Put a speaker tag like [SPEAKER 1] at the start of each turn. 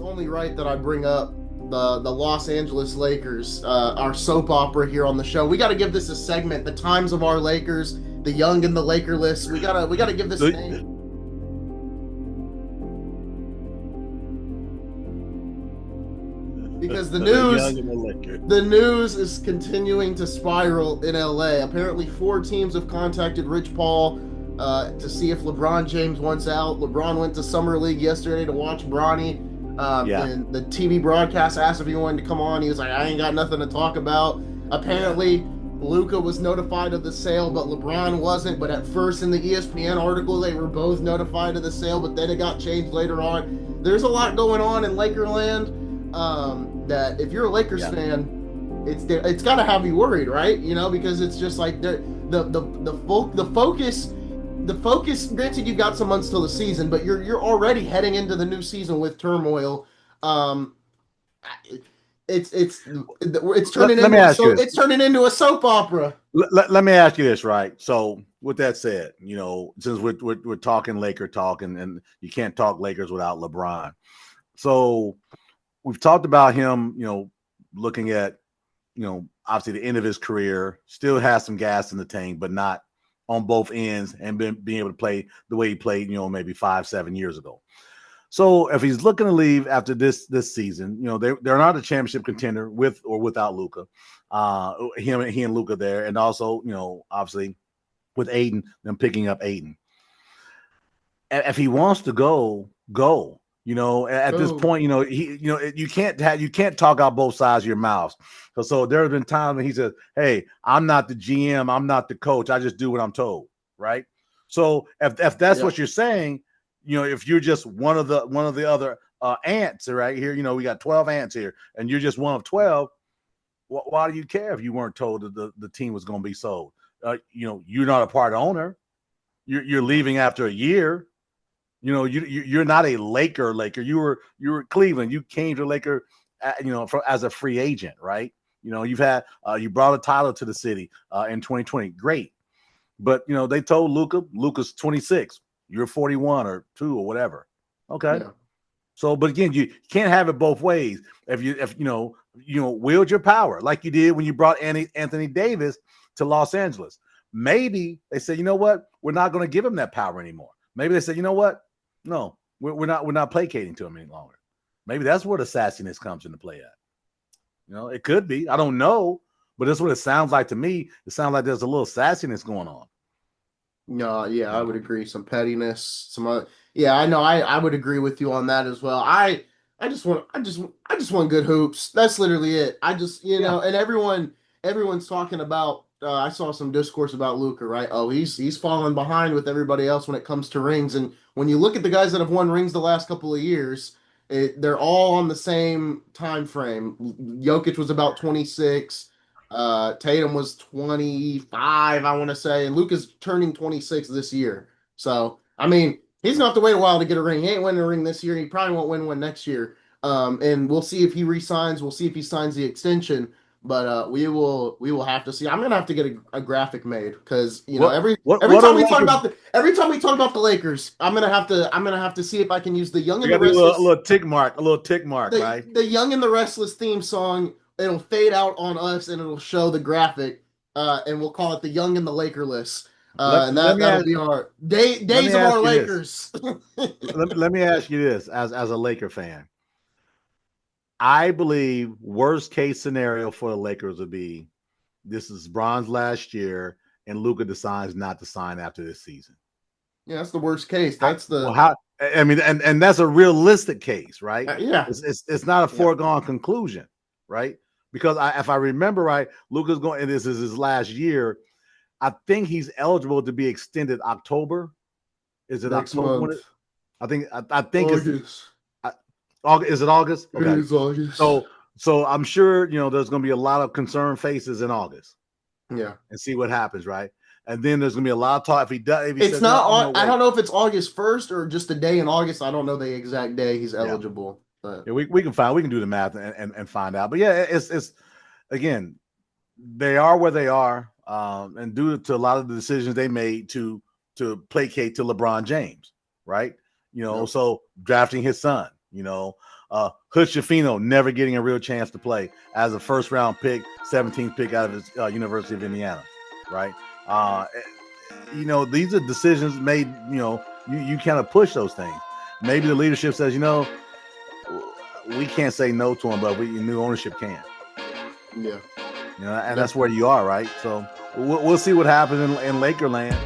[SPEAKER 1] only right that I bring up the Los Angeles Lakers, our soap opera here on the show. We got to give this a segment, the times of our Lakers, the young and the Lakerless. We gotta give this a name. Because the news is continuing to spiral in LA. Apparently 4 teams have contacted Rich Paul to see if LeBron James wants out. LeBron went to Summer League yesterday to watch Bronny. And the TV broadcast asked if he wanted to come on. He was like, I ain't got nothing to talk about. Apparently, Luka was notified of the sale, but LeBron wasn't. But at first in the ESPN article, they were both notified of the sale, but then it got changed later on. There's a lot going on in Lakerland that if you're a Lakers fan, it's got to have you worried, right? You know, because it's just like the focus. The focus, granted, you've got some months till the season, but you're already heading into the new season with turmoil. It's turning into a soap opera.
[SPEAKER 2] Let me ask you this, right? So, with that said, you know, since we're talking Laker talk, and you can't talk Lakers without LeBron. So, we've talked about him, you know, looking at, you know, obviously the end of his career, still has some gas in the tank, but not on both ends, and being able to play the way he played, you know, maybe 5-7 years ago. So if he's looking to leave after this season, you know, they're not a championship contender with or without Luka. He and Luka there, and also, you know, obviously with Aiden, them picking up Aiden. If he wants to go. You know, at this point, you know, you can't talk out both sides of your mouth. So there have been times when he says, "Hey, I'm not the GM, I'm not the coach. I just do what I'm told." Right. So if that's what you're saying, you know, if you're just one of the other ants right here, you know, we got 12 ants here, and you're just one of 12. Why do you care if you weren't told that the team was going to be sold? You know, you're not a part owner. You're leaving after a year. You know, you're not a Laker. You were Cleveland. You came to Laker, you know, as a free agent, right? You know, you brought a title to the city in 2020. Great, but you know they told Luka's 26. You're 41 or 2 or whatever. Okay, so but again, you can't have it both ways. If you know wield your power like you did when you brought Anthony Davis to Los Angeles. Maybe they said, you know what, we're not going to give him that power anymore. Maybe they said, you know what. No, we're not placating to him any longer. Maybe that's where the sassiness comes into play at. You know, it could be. I don't know, but that's what it sounds like to me. It sounds like there's a little sassiness going on.
[SPEAKER 1] No, yeah, I would agree. Some pettiness, some other. Yeah, I know. I would agree with you on that as well. I just want good hoops. That's literally it. I just know, and everyone's talking about. I saw some discourse about Luka, right? Oh, he's falling behind with everybody else when it comes to rings. And when you look at the guys that have won rings the last couple of years, they're all on the same time frame. Jokic was about 26. Tatum was 25, I want to say. And Luka's turning 26 this year. So, I mean, he's going to have to wait a while to get a ring. He ain't winning a ring this year. He probably won't win one next year. And we'll see if he re-signs. We'll see if he signs the extension. But we will have to see. I'm gonna have to get a graphic made because every time we talk about the Lakers, I'm gonna have to see if I can use the Young and the Restless.
[SPEAKER 2] A little tick mark, right?
[SPEAKER 1] The Young and the Restless theme song. It'll fade out on us and it'll show the graphic, and we'll call it the Young and the Lakerless. And that'll be our days of our Lakers.
[SPEAKER 2] let me ask you this, as a Laker fan. I believe worst case scenario for the Lakers would be this is Bron's last year and Luka decides not to sign after this season.
[SPEAKER 1] Yeah, that's the worst case. That's
[SPEAKER 2] and that's a realistic case, right? It's not a foregone conclusion, right? Because if I remember right, Luka's going, and this is his last year. I think he's eligible to be extended October. Is it
[SPEAKER 1] next
[SPEAKER 2] October?
[SPEAKER 1] Month.
[SPEAKER 2] I think
[SPEAKER 1] August.
[SPEAKER 2] it's August. Is it August?
[SPEAKER 1] Okay. It is August.
[SPEAKER 2] So I'm sure there's going to be a lot of concerned faces in August.
[SPEAKER 1] Yeah,
[SPEAKER 2] and see what happens, right? And then there's going to be a lot of talk. If he
[SPEAKER 1] it's not. I don't know if it's August 1st or just a day in August. I don't know the exact day he's eligible. But.
[SPEAKER 2] Yeah, we can do the math and find out. But yeah, it's again, they are where they are, and due to a lot of the decisions they made to placate to LeBron James, right? So drafting his son, Hood Schifino never getting a real chance to play as a first round pick, 17th pick out of his University of Indiana, right? These are decisions made. You kind of push those things. Maybe the leadership says, we can't say no to him, but new ownership can.
[SPEAKER 1] Yeah.
[SPEAKER 2] And that's where you are, right? So we'll see what happens in Lakerland.